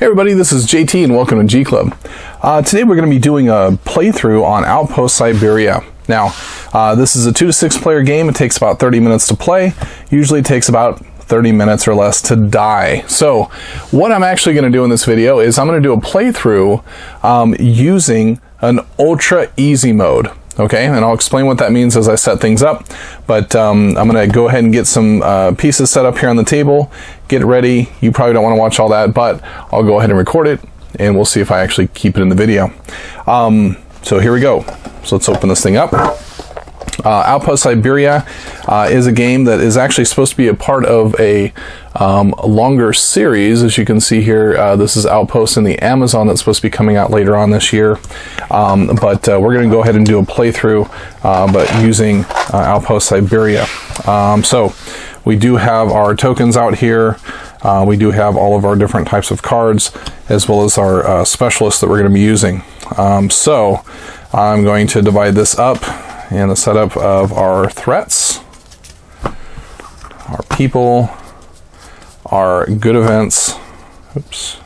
Hey everybody, this is JT and welcome to G Club. Today we're going to be doing a playthrough on Outpost Siberia. Now, this is a 2 to 6 player game. It takes about 30 minutes to play. Usually it takes about 30 minutes or less to die. So what I'm actually going to do in this video is I'm going to do a playthrough using an ultra easy mode. Okay, and I'll explain what that means as I set things up, but I'm going to go ahead and get some pieces set up here on the table, get ready. You probably don't want to watch all that, but I'll go ahead and record it, and we'll see if I actually keep it in the video. So here we go. So let's open this thing up. Outpost Siberia is a game that is actually supposed to be a part of a longer series. As you can see here, this is Outpost in the Amazon that's supposed to be coming out later on this year. But we're going to go ahead and do a playthrough, but using Outpost Siberia. So we do have our tokens out here. We do have all of our different types of cards, as well as our specialists that we're going to be using. So I'm going to divide this up in the setup of our threats, our people, our good events, oops,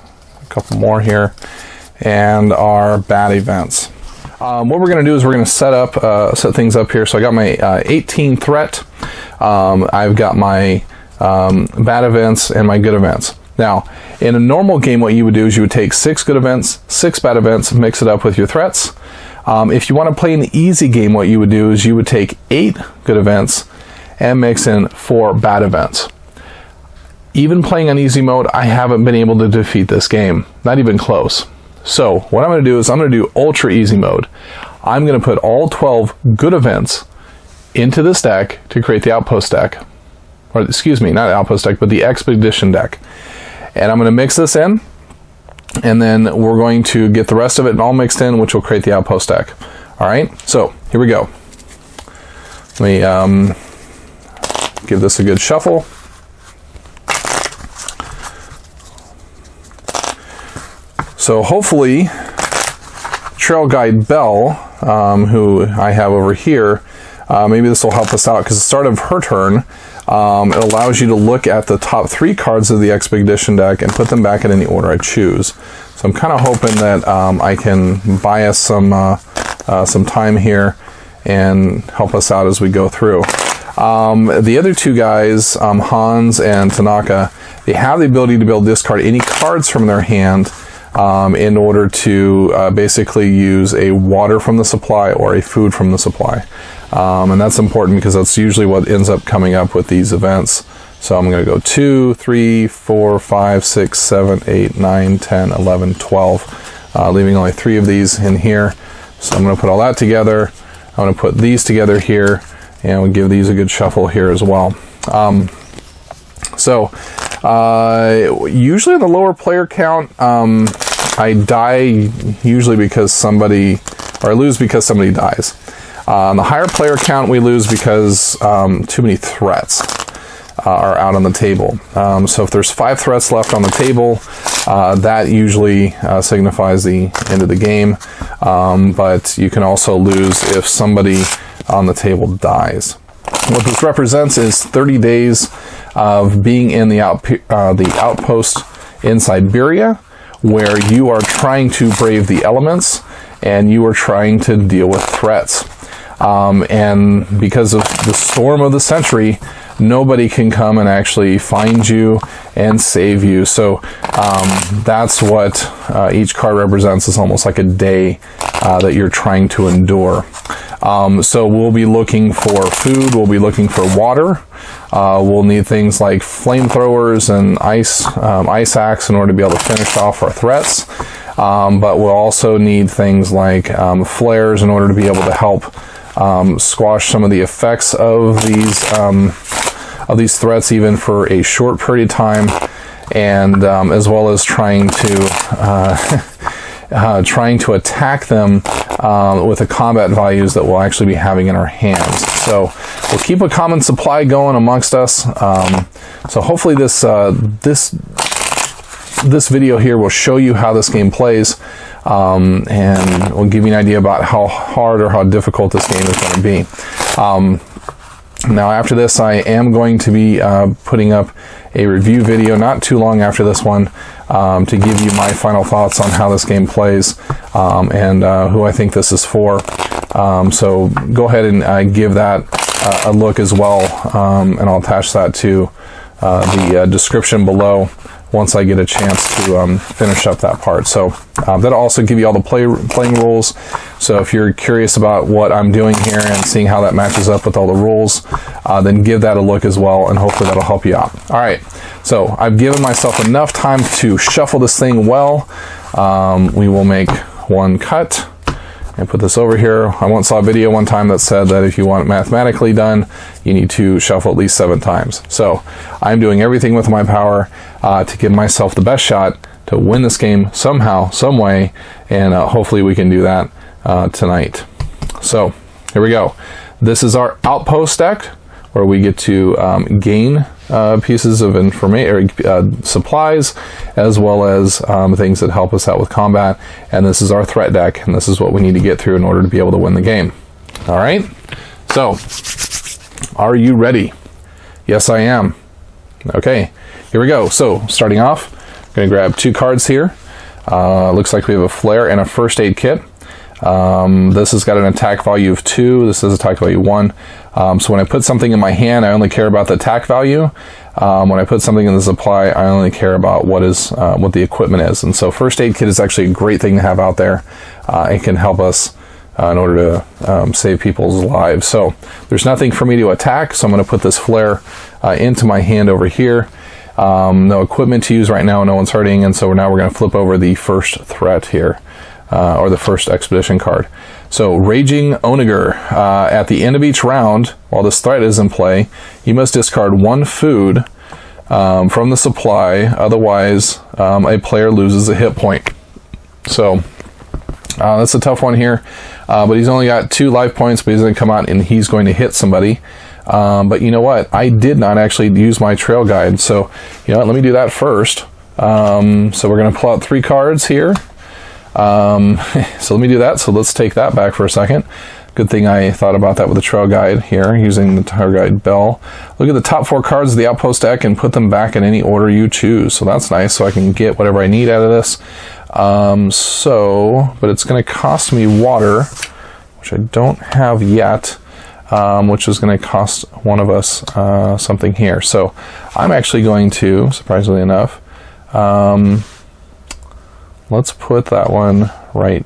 a couple more here, and our bad events. What we're going to do is we're going to set things up here. So I got my 18 threat, I've got my bad events and my good events. Now, in a normal game, what you would do is you would take 6 good events, 6 bad events, mix it up with your threats. If you want to play an easy game, what you would do is you would take 8 good events and mix in 4 bad events. Even playing on easy mode, I haven't been able to defeat this game. Not even close. So what I'm going to do is I'm going to do ultra easy mode. I'm going to put all 12 good events into this deck to create the Outpost deck. Or excuse me, not Outpost deck, but the Expedition deck. And I'm going to mix this in. And then we're going to get the rest of it all mixed in, which will create the Outpost deck. All right, so here we go. Let me give this a good shuffle. So hopefully, Trail Guide Belle, who I have over here, maybe this will help us out, because at the start of her turn, it allows you to look at the top 3 cards of the Expedition deck and put them back in any order I choose. So I'm kind of hoping that I can buy us some time here and help us out as we go through. The other 2 guys, Hans and Tanaka, they have the ability to be able to discard any cards from their hand in order to basically use a water from the supply or a food from the supply. And that's important because that's usually what ends up coming up with these events. So I'm going to go 2, 3, 4, 5, 6, 7, 8, 9, 10, 11, 12, leaving only 3 of these in here. So I'm going to put all that together. I'm going to put these together here, and we'll give these a good shuffle here as well. Usually in the lower player count, I die usually because somebody, or I lose because somebody dies. On the higher player count, we lose because too many threats are out on the table. So if there's 5 threats left on the table, that usually signifies the end of the game. But you can also lose if somebody on the table dies. What this represents is 30 days of being in the outpost in Siberia, where you are trying to brave the elements and you are trying to deal with threats. And because of the storm of the century, nobody can come and actually find you and save you. So that's what each card represents. Is almost like a day that you're trying to endure. So we'll be looking for food, we'll be looking for water, we'll need things like flamethrowers and ice axe in order to be able to finish off our threats. But we'll also need things like flares in order to be able to help squash some of the effects of these threats, even for a short period of time, and as well as trying to attack them with the combat values that we'll actually be having in our hands. So we'll keep a common supply going amongst us. So hopefully this video here will show you how this game plays, and we'll give you an idea about how hard or how difficult this game is going to be. Now after this, I am going to be putting up a review video not too long after this one to give you my final thoughts on how this game plays and who I think this is for. So go ahead and give that a look as well, and I'll attach that to the description below once I get a chance to finish up that part. So that'll also give you all the playing rules. So if you're curious about what I'm doing here and seeing how that matches up with all the rules, then give that a look as well, and hopefully that'll help you out. All right, so I've given myself enough time to shuffle this thing well. We will make one cut and put this over here. I once saw a video one time that said that if you want it mathematically done, you need to shuffle at least 7 times. So I'm doing everything with my power to give myself the best shot to win this game somehow, some way, and hopefully we can do that tonight. So here we go. This is our Outpost deck, where we get to gain pieces of information, or supplies, as well as things that help us out with combat. And this is our threat deck, and this is what we need to get through in order to be able to win the game. All right, so are you ready? Yes, I am. Okay, here we go. So starting off, I'm going to grab 2 cards here. Looks like we have a flare and a first aid kit. This has got an attack value of 2. This has attack value 1. So when I put something in my hand, I only care about the attack value. When I put something in the supply, I only care about what the equipment is. And so first aid kit is actually a great thing to have out there. It can help us in order to save people's lives. So there's nothing for me to attack, so I'm going to put this flare into my hand over here. No equipment to use right now, no one's hurting, and so now we're going to flip over the first threat here. Or the first expedition card. So Raging Onager. At the end of each round, while this threat is in play, you must discard 1 food from the supply, otherwise a player loses a hit point. So that's a tough one here, but he's only got 2 life points, but he's going to come out and he's going to hit somebody. But you know what? I did not actually use my trail guide, so you know what? Let me do that first. So we're going to pull out 3 cards here. So let me do that. So let's take that back for a second. Good thing I thought about that with the trail guide here, using the trail guide bell. Look at the top 4 cards of the Outpost deck and put them back in any order you choose. So that's nice, so I can get whatever I need out of this. But it's going to cost me water, which I don't have yet, which is going to cost one of us something here. So I'm actually going to, surprisingly enough, let's put that one right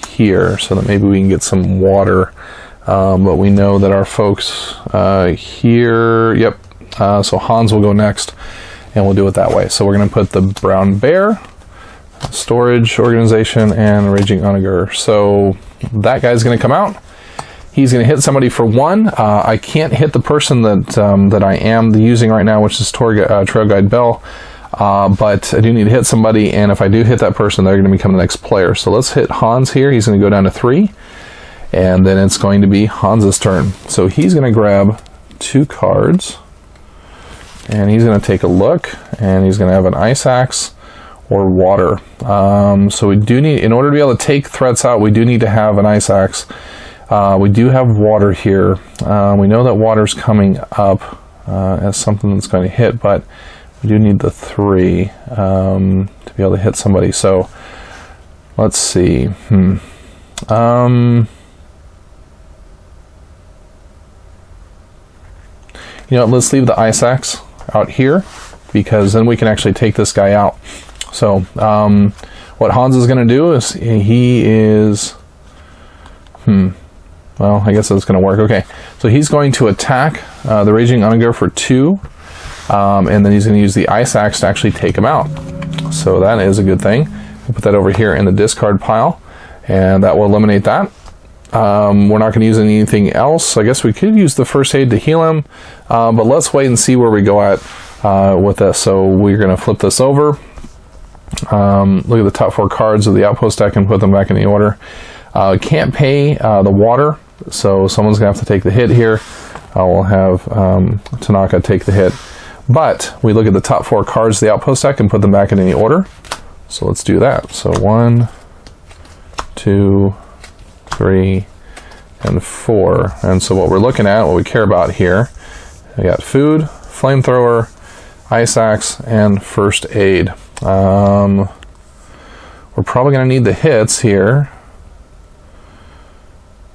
here so that maybe we can get some water. But we know that our folks here, yep, so Hans will go next, and we'll do it that way. So we're going to put the Brown Bear, Storage Organization, and Raging Onager. So that guy's going to come out. He's going to hit somebody for 1. I can't hit the person that I am using right now, which is Trail Guide Bell. But I do need to hit somebody, and if I do hit that person, they're going to become the next player. So let's hit Hans here. He's going to go down to 3, and then it's going to be Hans's turn. So he's going to grab 2 cards, and he's going to take a look, and he's going to have an Ice Axe or water. So we do need, in order to be able to take threats out, we do need to have an Ice Axe. We do have water here. We know that water's coming up as something that's going to hit, but we do need the 3 to be able to hit somebody. So let's see. You know, let's leave the Ice Axe out here, because then we can actually take this guy out. So what Hans is going to do is he is well, I guess that's going to work. Okay, so he's going to attack the Raging Onager for 2. And then he's going to use the Ice Axe to actually take him out. So that is a good thing. We'll put that over here in the discard pile, and that will eliminate that. We're not going to use anything else. I guess we could use the first aid to heal him, but let's wait and see where we go at with this. So we're going to flip this over. Look at the top 4 cards of the Outpost deck and put them back in the order. Can't pay the water, so someone's going to have to take the hit here. We'll have Tanaka take the hit. But we look at the top 4 cards of the Outpost deck and put them back in any order. So let's do that. So 1, 2, 3, and 4. And so what we're looking at, what we care about here, we got food, flamethrower, ice axe, and first aid. We're probably going to need the hits here.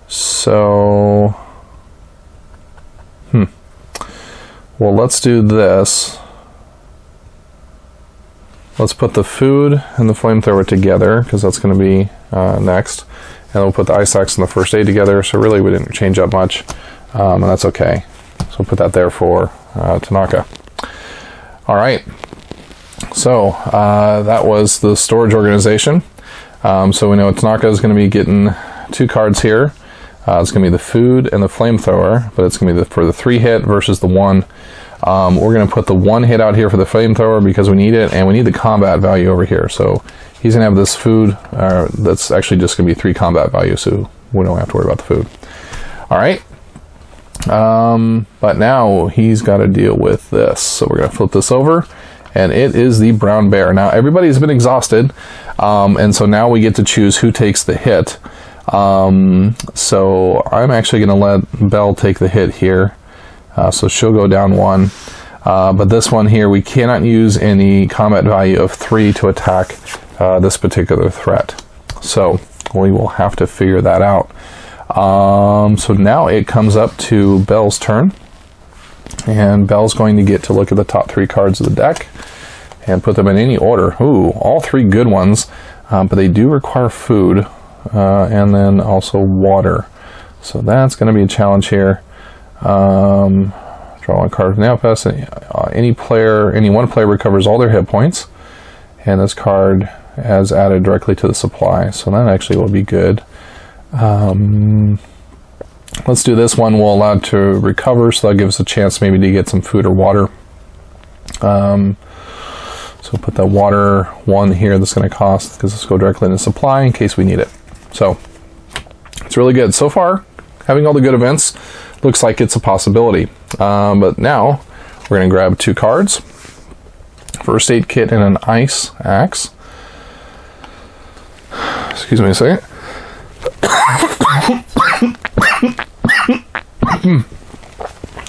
So, well, let's do this. Let's put the food and the flamethrower together, because that's going to be next. And we'll put the ice axe and the first aid together, so really we didn't change up much, and that's okay. So we'll put that there for Tanaka. Alright, so that was the storage organization. So we know Tanaka is going to be getting 2 cards here. It's going to be the food and the flamethrower, but it's going to be for the 3 hit versus the 1. We're going to put the 1 hit out here for the flamethrower because we need it, and we need the combat value over here. So he's going to have this food that's actually just going to be 3 combat value, so we don't have to worry about the food. Alright, but now he's got to deal with this. So we're going to flip this over, and it is the brown bear. Now everybody's been exhausted, and so now we get to choose who takes the hit. So I'm actually going to let Belle take the hit here. So she'll go down 1. But this one here, we cannot use any combat value of 3 to attack this particular threat. So we will have to figure that out. So now it comes up to Belle's turn. And Belle's going to get to look at the top 3 cards of the deck and put them in any order. Ooh, all 3 good ones, but they do require food. And then also water. So that's going to be a challenge here. Draw 1 card from the Outpost. Any one player recovers all their hit points. And this card is added directly to the supply. So that actually will be good. Let's do this one. We'll allow it to recover, so that gives us a chance maybe to get some food or water. So put that water 1 here that's going to cost, because let's go directly into supply in case we need it. So it's really good. So far, having all the good events looks like it's a possibility. But now we're going to grab 2 cards. First aid kit and an ice axe. Excuse me a second.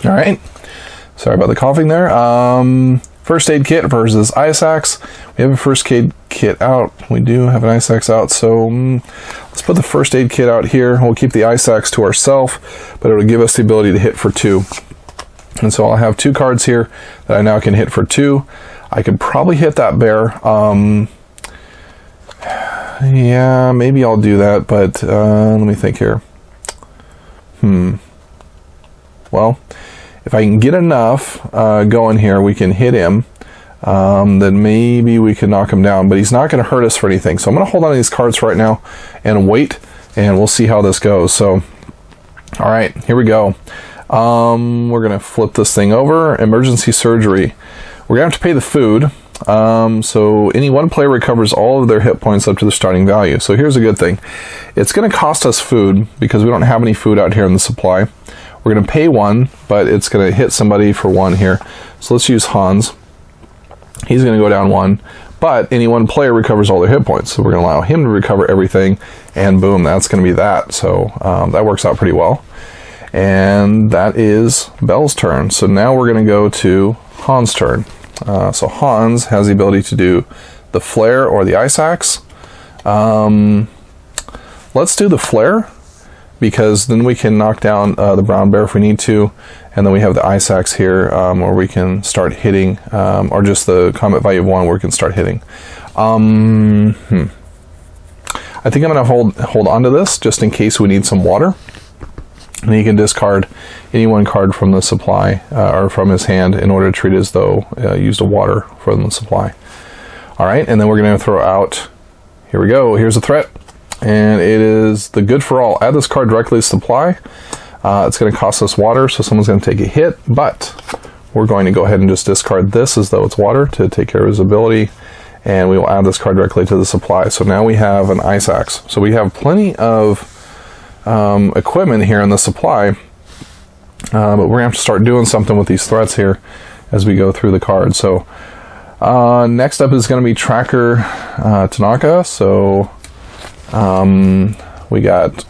Alright. Sorry about the coughing there. First aid kit versus ice axe. We have a first aid kit out. We do have an ice axe out, so let's put the first aid kit out here. We'll keep the ice axe to ourselves, but it'll give us the ability to hit for 2. And so I'll have 2 cards here that I now can hit for 2. I could probably hit that bear. Yeah, maybe I'll do that, but let me think here. Well, if I can get enough going here, we can hit him. Then maybe we can knock him down, but he's not going to hurt us for anything. So I'm going to hold on to these cards for right now and wait, and we'll see how this goes. So, all right, here we go. We're going to flip this thing over. Emergency surgery. We're going to have to pay the food. So any one player recovers all of their hit points up to the starting value. So here's a good thing. It's going to cost us food because we don't have any food out here in the supply. We're going to pay 1, but it's going to hit somebody for 1 here. So let's use Hans. He's going to go down 1, but any one player recovers all their hit points. So we're going to allow him to recover everything, and boom, that's going to be that. So that works out pretty well. And that is Belle's turn. So now we're going to go to Hans' turn. So Hans has the ability to do the flare or the ice axe. Let's do the flare, because then we can knock down the brown bear if we need to, and then we have the ice axe here where we can start hitting, or just the combat value of 1 where we can start hitting. I think I'm going to hold on to this just in case we need some water. And he can discard any 1 card from the supply or from his hand in order to treat it as though used a water from the supply. All right, and then we're going to throw out, here we go, here's a threat. And it is the good for all. Add this card directly to supply. It's going to cost us water, so someone's going to take a hit, but we're going to go ahead and just discard this as though it's water to take care of his ability, and we will add this card directly to the supply. So now we have an ice axe. So we have plenty of equipment here in the supply, but we're going to have to start doing something with these threats here as we go through the cards. So next up is going to be Tracker Tanaka. So we got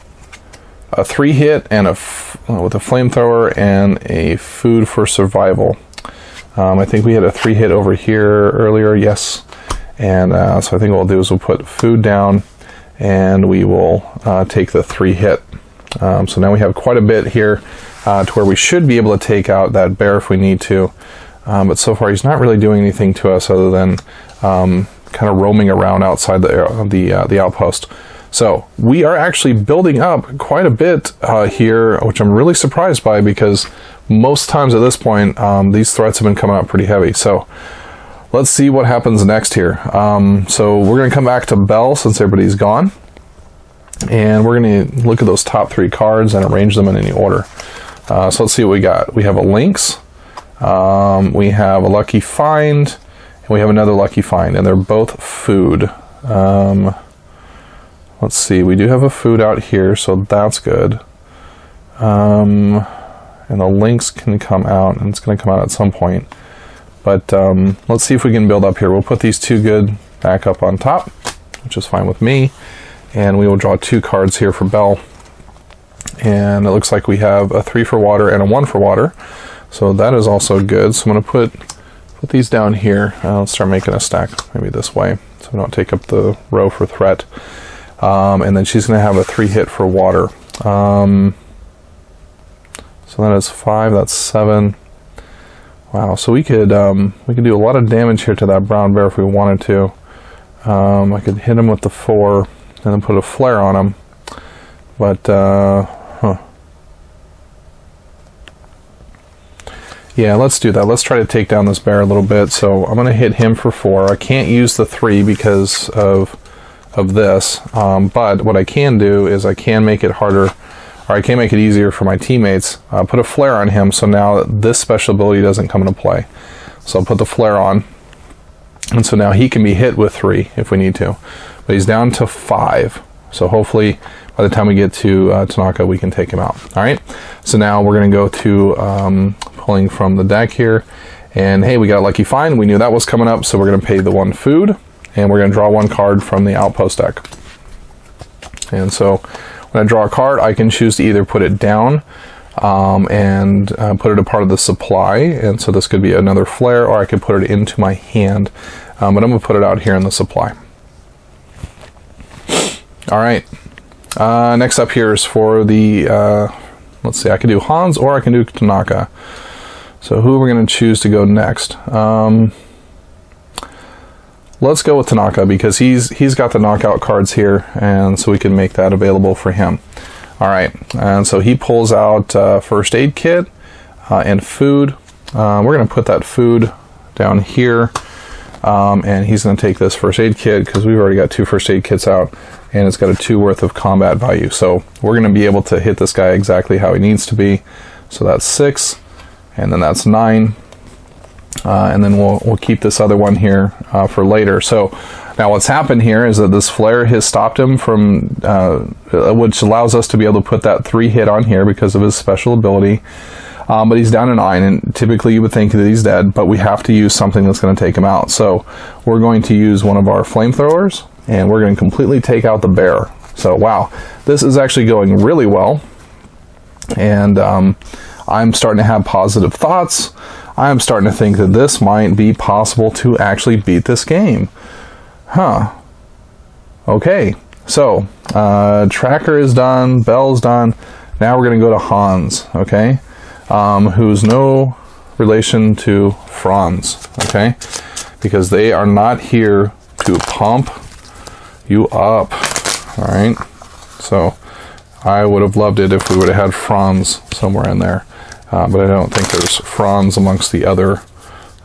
a 3-hit and with a flamethrower and a food for survival. I think we had a 3-hit over here earlier, yes. And so I think what we'll do is we'll put food down, and we will take the 3-hit. So now we have quite a bit here to where we should be able to take out that bear if we need to. But so far he's not really doing anything to us other than kind of roaming around outside the outpost. So we are actually building up quite a bit here, which I'm really surprised by, because most times at this point these threats have been coming out pretty heavy. So let's see what happens next here. So we're going to come back to Bell since everybody's gone, and we're going to look at those top 3 cards and arrange them in any order. So let's see what we got. We have a Lynx, we have a Lucky Find, and we have another Lucky Find, and they're both food. Let's see, we do have a food out here, so that's good. And the Lynx can come out, and it's going to come out at some point. But let's see if we can build up here. We'll put these 2 good back up on top, which is fine with me. And we will draw 2 cards here for Bell. And it looks like we have a 3 for water and a 1 for water. So that is also good. So I'm going to put these down here. Let's start making a stack maybe this way, so we don't take up the row for threat. And then she's going to have a 3-hit for water. So that is 5, that's 7. Wow, so we could do a lot of damage here to that brown bear if we wanted to. I could hit him with the 4 and then put a flare on him. But, yeah, let's do that. Let's try to take down this bear a little bit. So I'm going to hit him for 4. I can't use the 3 because of this, but what I can do is I can make it harder, or I can make it easier for my teammates. Put a flare on him, so now this special ability doesn't come into play. So I'll put the flare on, and so now he can be hit with 3 if we need to. But he's down to 5, so hopefully by the time we get to Tanaka, we can take him out. All right, so now we're going to go to pulling from the deck here, and hey, we got a Lucky Find. We knew that was coming up, so we're going to pay the 1 food. And we're going to draw 1 card from the Outpost deck. And so when I draw a card, I can choose to either put it down and put it a part of the supply. And so this could be another flare, or I could put it into my hand. But I'm going to put it out here in the supply. All right. Next up here is for the, let's see, I can do Hans or I can do Tanaka. So who are we going to choose to go next? Let's go with Tanaka, because he's got the knockout cards here, and so we can make that available for him. All right, and so he pulls out first aid kit and food. We're going to put that food down here, and he's going to take this first aid kit because we've already got 2 first aid kits out, and it's got a 2 worth of combat value. So we're going to be able to hit this guy exactly how he needs to be. So that's 6, and then that's 9. And then we'll keep this other one here for later. So now what's happened here is that this flare has stopped him from, which allows us to be able to put that 3-hit on here because of his special ability. But he's down to 9, and typically you would think that he's dead, but we have to use something that's going to take him out. So we're going to use one of our flamethrowers, and we're going to completely take out the bear. So wow, this is actually going really well. And I'm starting to have positive thoughts. I'm starting to think that this might be possible to actually beat this game. Huh. Okay, so Tracker is done, Bell's done. Now we're going to go to Hans, okay? Who's no relation to Franz, okay? Because they are not here to pump you up, all right? So I would have loved it if we would have had Franz somewhere in there. But I don't think there's Franz amongst the other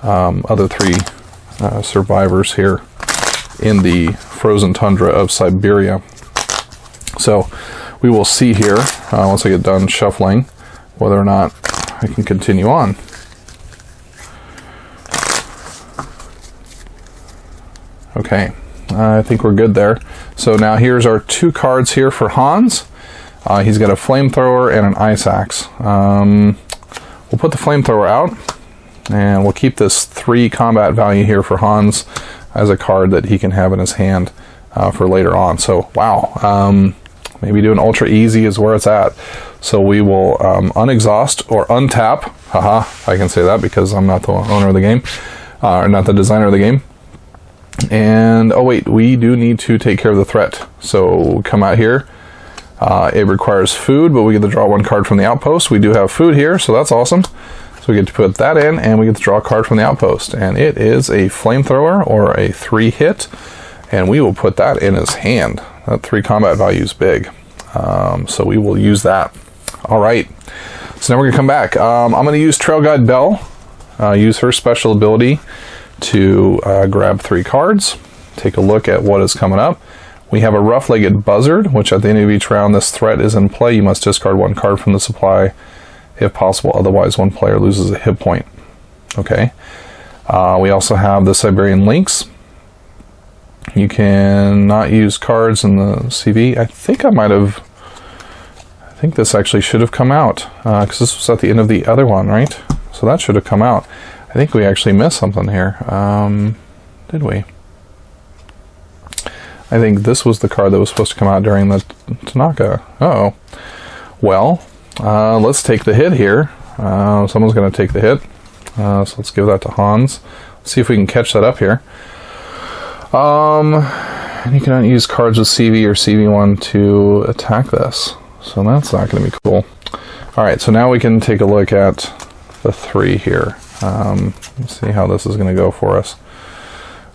3 survivors here in the frozen tundra of Siberia. So we will see here, once I get done shuffling, whether or not I can continue on. Okay, I think we're good there. So now here's our 2 cards here for Hans. He's got a flamethrower and an ice axe. We'll put the flamethrower out, and we'll keep this 3 combat value here for Hans as a card that he can have in his hand for later on. So wow, Maybe doing ultra easy is where it's at. So we will unexhaust or untap. Haha, I can say that because I'm not the owner of the game, or not the designer of the game. And oh wait, we do need to take care of the threat. So come out here. It requires food, but we get to draw 1 card from the outpost. We do have food here, so that's awesome. So we get to put that in, and we get to draw a card from the outpost. And it is a flamethrower or a 3-hit, and we will put that in his hand. That 3 combat value is big, so we will use that. All right, so now we're gonna come back. I'm gonna use Trail Guide Belle, use her special ability to grab 3 cards, take a look at what is coming up. We have a rough-legged buzzard, which at the end of each round this threat is in play. You must discard 1 card from the supply if possible, otherwise 1 player loses a hit point. Okay. We also have the Siberian lynx. You can not use cards in the CV. I think this actually should have come out, because this was at the end of the other one, right? So that should have come out. I think we actually missed something here. Did we? I think this was the card that was supposed to come out during the Tanaka. Uh-oh. Well, let's take the hit here. Someone's going to take the hit. So let's give that to Hans. Let's see if we can catch that up here. And you cannot use cards with CV or CV1 to attack this. So that's not going to be cool. Alright, so now we can take a look at the 3 here. Let's see how this is going to go for us.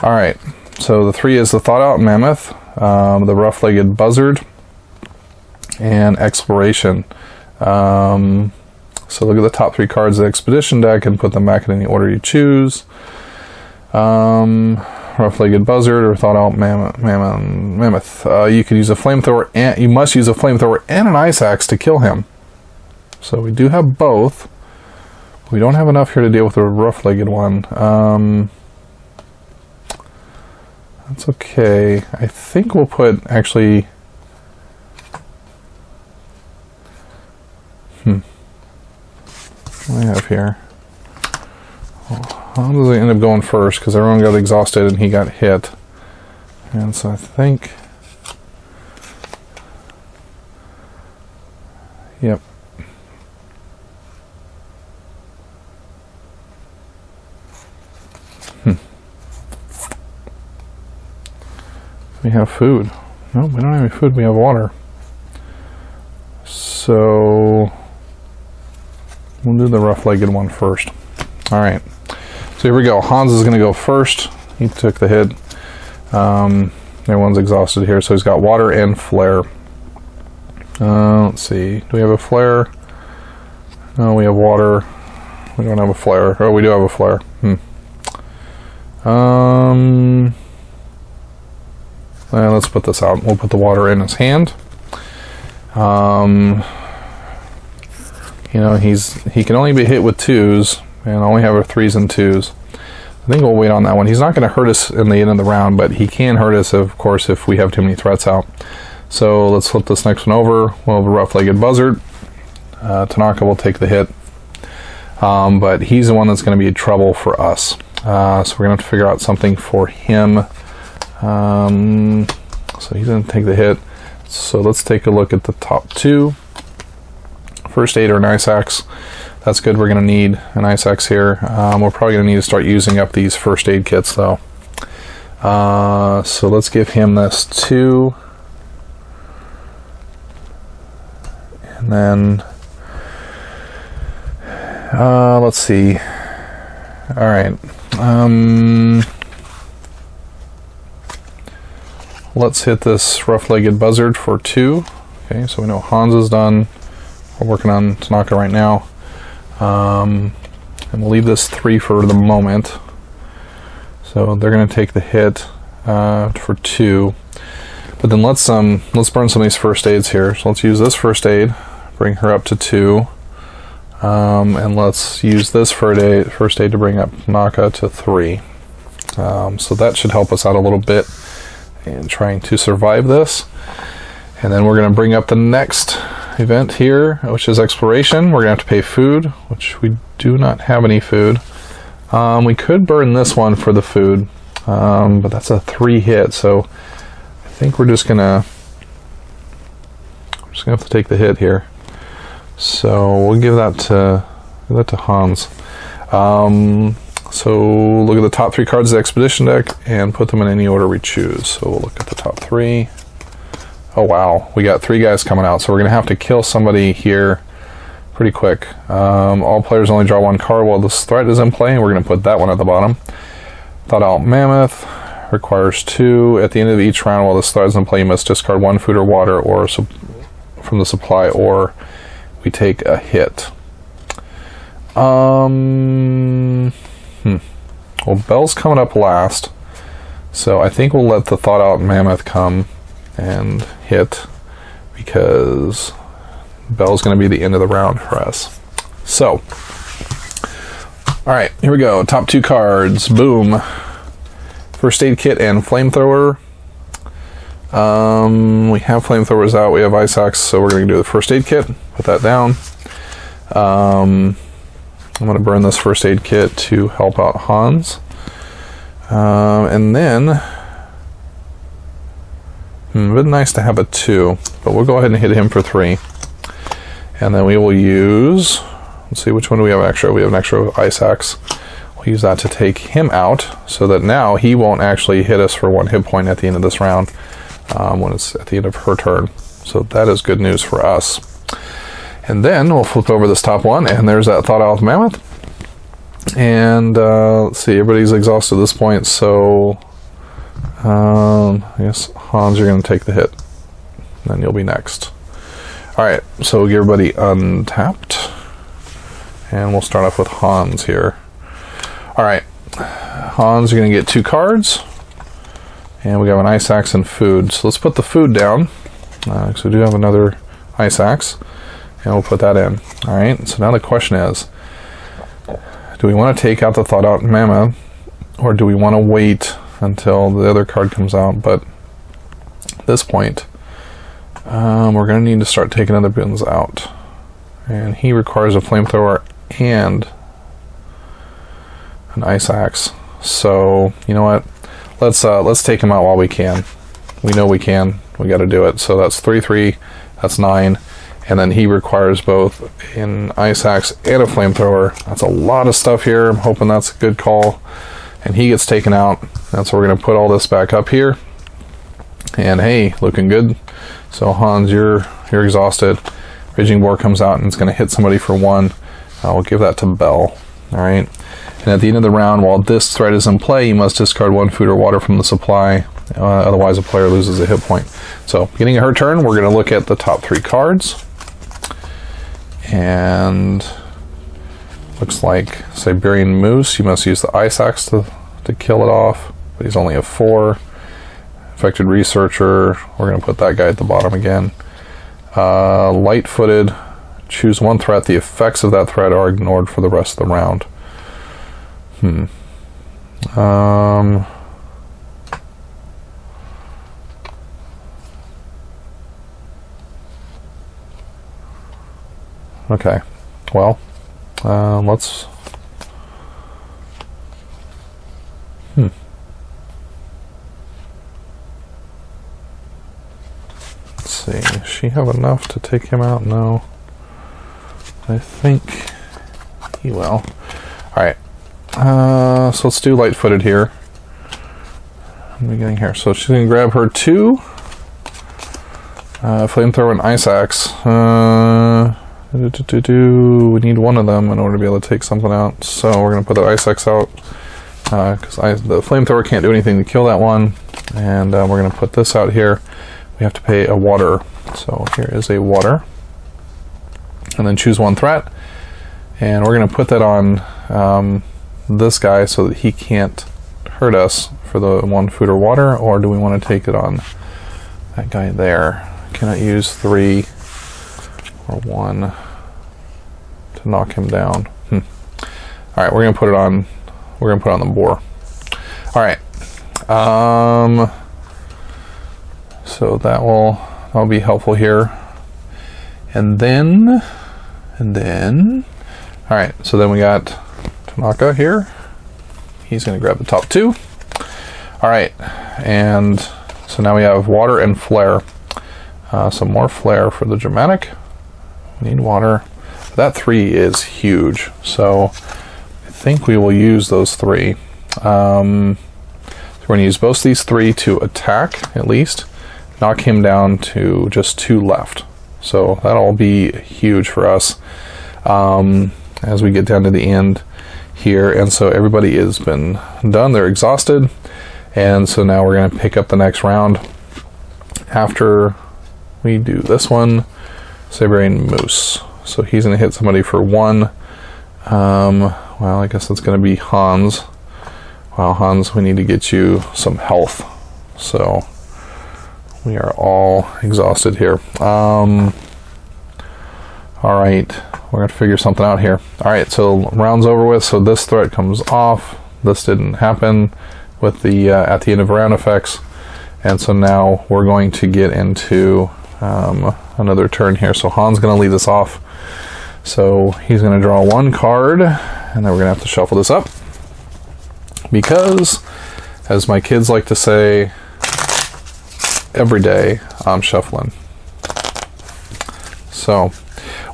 Alright, so the 3 is the Thought Out Mammoth, the Rough-Legged Buzzard, and Exploration. So look at the top 3 cards of the Expedition deck and put them back in any order you choose. Rough-Legged Buzzard or Thought Out Mammoth. You can use a flamethrower, and you must use a flamethrower and an ice axe to kill him. So we do have both. We don't have enough here to deal with the rough-legged one. That's okay. I think we'll put actually. What do I have here? How does he end up going first? Because everyone got exhausted and he got hit. And so I think. Yep. We have food. No, we don't have any food. We have water. So we'll do the rough-legged one first. All right. So here we go. Hans is going to go first. He took the hit. Everyone's exhausted here, so he's got water and flare. Let's see. Do we have a flare? No, we have water. We don't have a flare. Oh, we do have a flare. Let's put this out. We'll put the water in his hand. You know, he can only be hit with 2s, and only have 3s and 2s. I think we'll wait on that one. He's not going to hurt us in the end of the round, but he can hurt us, of course, if we have too many threats out. So let's flip this next one over. We'll have a rough-legged buzzard. Tanaka will take the hit, but he's the one that's going to be in trouble for us. So we're going to have to figure out something for him. So he's going to take the hit. So let's take a look at the top 2. First aid or an ice axe. That's good. We're going to need an ice axe here. We're probably going to need to start using up these first aid kits though. So let's give him this 2. And then let's see. All right. Let's hit this rough-legged buzzard for 2. Okay, so we know Hans is done. We're working on Tanaka right now. And we'll leave this 3 for the moment. So they're going to take the hit for 2. But then let's burn some of these first aids here. So let's use this first aid, bring her up to 2. And let's use this first aid to bring up Tanaka to 3. So that should help us out a little bit in trying to survive this. And then we're going to bring up the next event here, which is exploration. We're going to have to pay food, which we do not have any food. We could burn this one for the food, but that's a 3 hit, so I think we're just going to just gonna have to take the hit here. So we'll give that to Hans. So look at the top 3 cards of the expedition deck and put them in any order we choose. So we'll look at the top 3. Oh wow, we got 3 guys coming out, so we're gonna have to kill somebody here pretty quick. All players only draw 1 card while this threat is in play. We're gonna put that one at the bottom. Thought Out Mammoth requires 2. At the end of each round while this threat is in play, you must discard 1 food or water or from the supply, or we take a hit. Well, Bell's coming up last, so I think we'll let the Thought Out Mammoth come and hit, because Bell's going to be the end of the round for us. So, alright, here we go. Top 2 cards. Boom. First Aid Kit and Flamethrower. We have Flamethrowers out, we have Ice Axe, so we're going to do the First Aid Kit. Put that down. I'm going to burn this First Aid Kit to help out Hans. And then, it'd been nice to have a 2, but we'll go ahead and hit him for 3. And then we will use, let's see, which one do we have extra? We have an extra Ice Axe. We'll use that to take him out, so that now he won't actually hit us for 1 hit point at the end of this round, when it's at the end of her turn. So that is good news for us. And then we'll flip over this top one, and there's that Thought Out Mammoth. And let's see, everybody's exhausted at this point, so I guess Hans, you're going to take the hit. Then you'll be next. Alright, so we'll get everybody untapped. And we'll start off with Hans here. Alright, Hans, you're going to get 2 cards. And we have an Ice Axe and food. So let's put the food down. So we do have another Ice Axe. And we'll put that in. Alright, so now the question is, do we want to take out the Thought Out Mammoth, or do we want to wait until the other card comes out? But at this point, we're going to need to start taking other bins out. And he requires a Flamethrower and an Ice Axe. So, you know what? Let's take him out while we can. We know we can. We got to do it. So that's 3/3. That's 9. And then he requires both an Ice Axe and a Flamethrower. That's a lot of stuff here. I'm hoping that's a good call. And he gets taken out. That's where we're going to put all this back up here. And hey, looking good. So Hans, you're exhausted. Raging Boar comes out and it's going to hit somebody for 1. We'll give that to Bell. Alright. And at the end of the round, while this threat is in play, you must discard 1 food or water from the supply. Otherwise, a player loses a hit point. So, beginning of her turn, we're going to look at the top 3 cards. And looks like Siberian Moose. You must use the Ice Axe to kill it off. But he's only a 4. Infected Researcher. We're going to put that guy at the bottom again. Light-footed. Choose 1 threat. The effects of that threat are ignored for the rest of the round. Okay. Well, let's... Let's see. Does she have enough to take him out? No. I think he will. Alright. So let's do light-footed here. I'm beginning here. So she's going to grab her 2. Flamethrower and Ice Axe. We need 1 of them in order to be able to take something out. So we're going to put the Ice Axe out. Because the Flamethrower can't do anything to kill that one. And we're going to put this out here. We have to pay a water. So here is a water. And then choose 1 threat. And we're going to put that on this guy so that he can't hurt us for the 1 food or water, or do we want to take it on that guy there? Cannot use 3 or 1 to knock him down. Alright, we're gonna put it on the boar. Alright. So that'll be helpful here. And then alright, so then we got Tanaka here. He's going to grab the top 2. Alright, and so now we have water and flare. Some more flare for the dramatic. We need water. That 3 is huge, so I think we will use those 3. So we're going to use both these 3 to attack, at least. Knock him down to just 2 left. So that'll be huge for us as we get down to the end here. And so everybody has been done. They're exhausted. And so now we're going to pick up the next round after we do this one. Siberian Moose. So he's going to hit somebody for 1. Well, I guess it's going to be Hans. Wow, Hans, we need to get you some health. So we are all exhausted here. All right, we're going to figure something out here. All right, so round's over with. So this threat comes off. This didn't happen with the at the end of round effects. And so now we're going to get into another turn here. So Hans going to lead us off. So he's going to draw 1 card, and then we're going to have to shuffle this up. Because, as my kids like to say, every day I'm shuffling. So,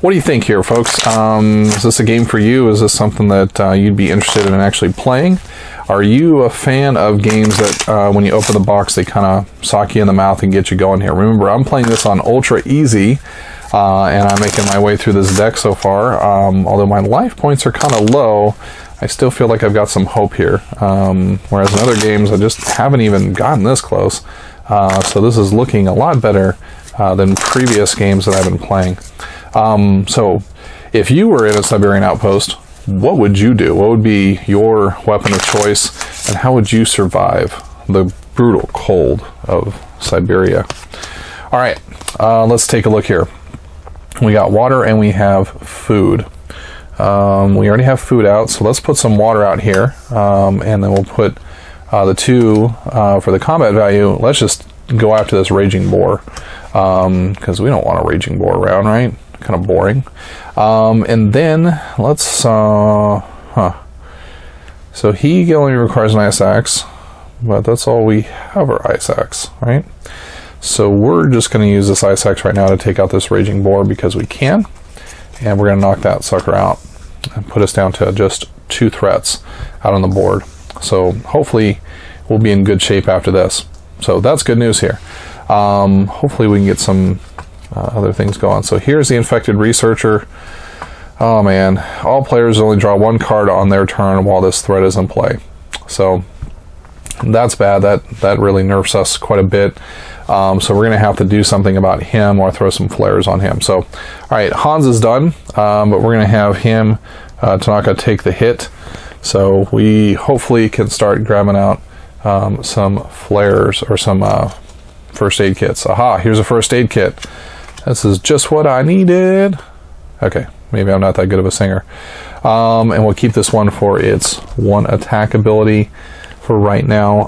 what do you think here, folks? Is this a game for you? Is this something that you'd be interested in actually playing? Are you a fan of games that when you open the box, they kind of sock you in the mouth and get you going here? Remember, I'm playing this on ultra easy, and I'm making my way through this deck so far. Although my life points are kind of low, I still feel like I've got some hope here. Whereas in other games, I just haven't even gotten this close. So this is looking a lot better than previous games that I've been playing. So if you were in a Siberian Outpost, what would you do? What would be your weapon of choice, and how would you survive the brutal cold of Siberia? All right, let's take a look here. We got water and we have food. We already have food out, so let's put some water out here, and then we'll put the 2 for the combat value. Let's just go after this raging boar, because we don't want a raging boar around, right? Kind of boring. And then let's so he only requires an ice axe, but that's all we have, our ice axe, right? So we're just going to use this ice axe right now to take out this raging boar because we can, and we're going to knock that sucker out and put us down to just 2 threats out on the board. So hopefully we'll be in good shape after this. So that's good news here. Hopefully we can get some other things going. So here's the infected researcher. Oh man, all players only draw 1 card on their turn while this threat is in play. So that's bad. That really nerfs us quite a bit. So we're going to have to do something about him or throw some flares on him. So, all right, Hans is done, but we're going to have him, Tanaka, take the hit. So we hopefully can start grabbing out some flares or some first aid kits. Aha, here's a first aid kit. This is just what I needed. Okay, maybe I'm not that good of a singer. And we'll keep this one for its 1 attack ability for right now.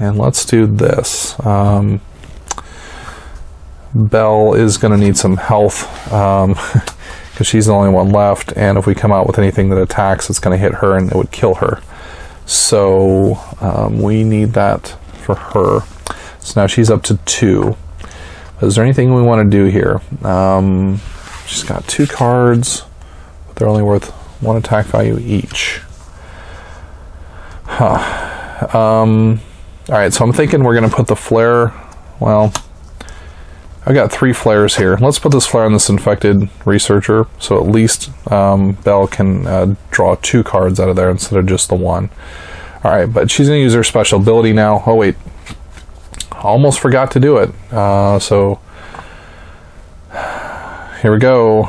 And let's do this. Belle is going to need some health because she's the only one left. And if we come out with anything that attacks, it's going to hit her and it would kill her. So we need that for her. So now she's up to 2. Is there anything we want to do here? She's got 2 cards, but they're only worth 1 attack value each. Alright, so I'm thinking we're going to put the flare, well, I've got 3 flares here. Let's put this flare on this infected researcher, so at least Belle can draw 2 cards out of there instead of just the 1. Alright, but she's going to use her special ability now. Oh wait, almost forgot to do it. So here we go.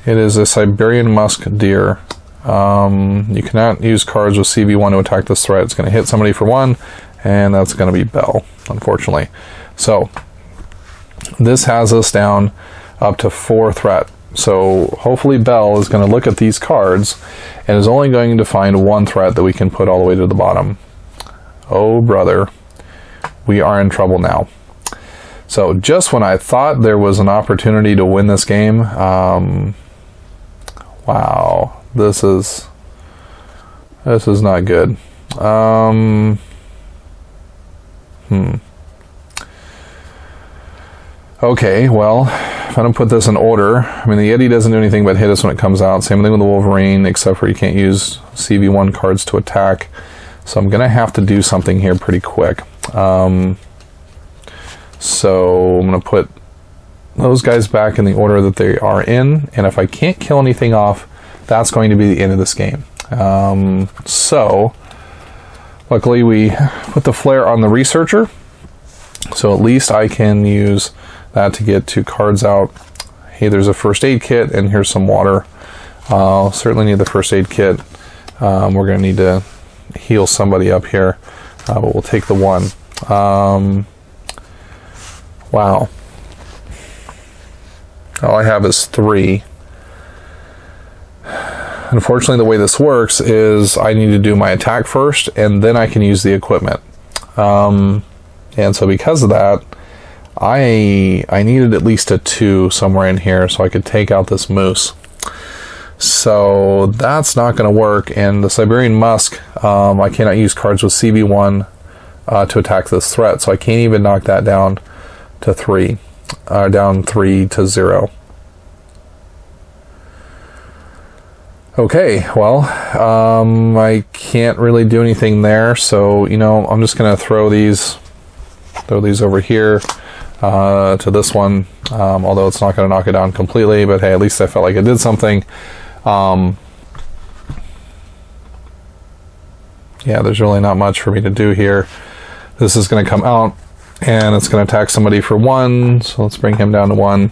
It is a Siberian musk deer. You cannot use cards with CV1 to attack this threat. It's going to hit somebody for 1, and that's going to be Belle, unfortunately. So this has us down up to 4 threat. So hopefully Belle is going to look at these cards and is only going to find 1 threat that we can put all the way to the bottom. Oh brother, we are in trouble now. So just when I thought there was an opportunity to win this game, wow, this is not good. Okay, well, if I don't put this in order, I mean, the Yeti doesn't do anything but hit us when it comes out. Same thing with the Wolverine, except for you can't use CV1 cards to attack. So I'm going to have to do something here pretty quick. So I'm going to put those guys back in the order that they are in. And if I can't kill anything off, that's going to be the end of this game. So luckily we put the flare on the Researcher. So at least I can use that to get 2 cards out. Hey, there's a first aid kit, and here's some water. I'll certainly need the first aid kit. We're going to need to heal somebody up here, but we'll take the 1. Wow. All I have is 3. Unfortunately, the way this works is I need to do my attack first, and then I can use the equipment. And so because of that, I needed at least a 2 somewhere in here so I could take out this moose. So that's not going to work. And the Siberian Musk, I cannot use cards with CV1 to attack this threat. So I can't even knock that down to 3. Down 3 to 0. Okay, well, I can't really do anything there. So, you know, I'm just going to throw these over here to this one, although it's not going to knock it down completely, but hey, at least I felt like I did something. Yeah, there's really not much for me to do here. This is going to come out and it's going to attack somebody for 1, so let's bring him down to 1.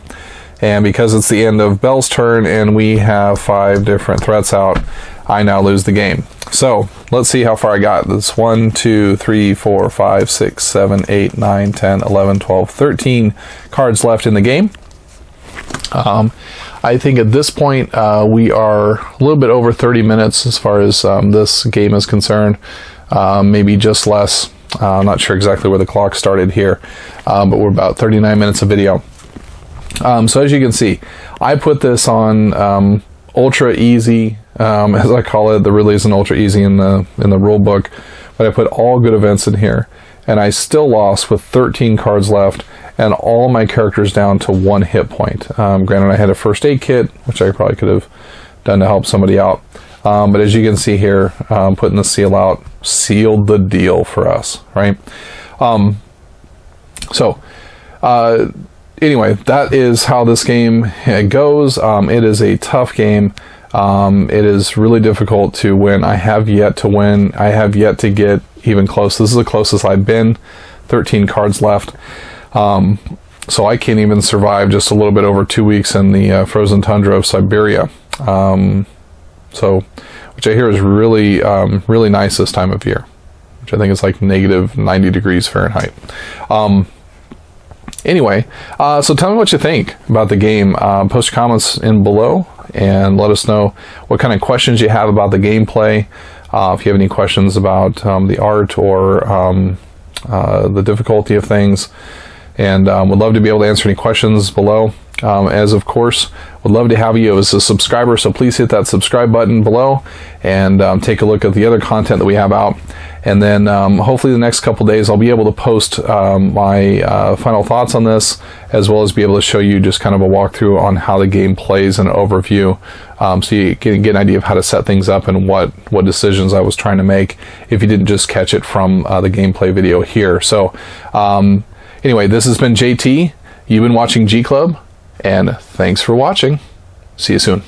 And because it's the end of Bell's turn and we have 5 different threats out, I now lose the game. So let's see how far I got. This 1, 2, 3, 4, 5, 6, 7, 8, 9, 10, 11, 12, 13 cards left in the game. I think at this point we are a little bit over 30 minutes as far as this game is concerned. Maybe just less. I'm not sure exactly where the clock started here, but we're about 39 minutes of video. So as you can see, I put this on ultra easy, as I call it. There really isn't ultra easy in the rule book, but I put all good events in here, and I still lost with 13 cards left and all my characters down to 1 hit point. Granted, I had a first aid kit, which I probably could have done to help somebody out, but as you can see here, putting the seal out sealed the deal for us, right? Anyway, that is how this game goes. It is a tough game. It is really difficult to win. I have yet to win. I have yet to get even close. This is the closest I've been. 13 cards left. So I can't even survive just a little bit over 2 weeks in the frozen tundra of Siberia. Which I hear is really, really nice this time of year, which I think is like negative 90 degrees Fahrenheit. Anyway, so tell me what you think about the game. Post your comments in below and let us know what kind of questions you have about the gameplay. If you have any questions about the art or the difficulty of things, and would love to be able to answer any questions below. As of course, would love to have you as a subscriber, so please hit that subscribe button below and take a look at the other content that we have out. And then hopefully the next couple days I'll be able to post my final thoughts on this, as well as be able to show you just kind of a walkthrough on how the game plays and an overview, so you can get an idea of how to set things up and what decisions I was trying to make if you didn't just catch it from the gameplay video here. So anyway, this has been JT. You've been watching G Club, and thanks for watching. See you soon.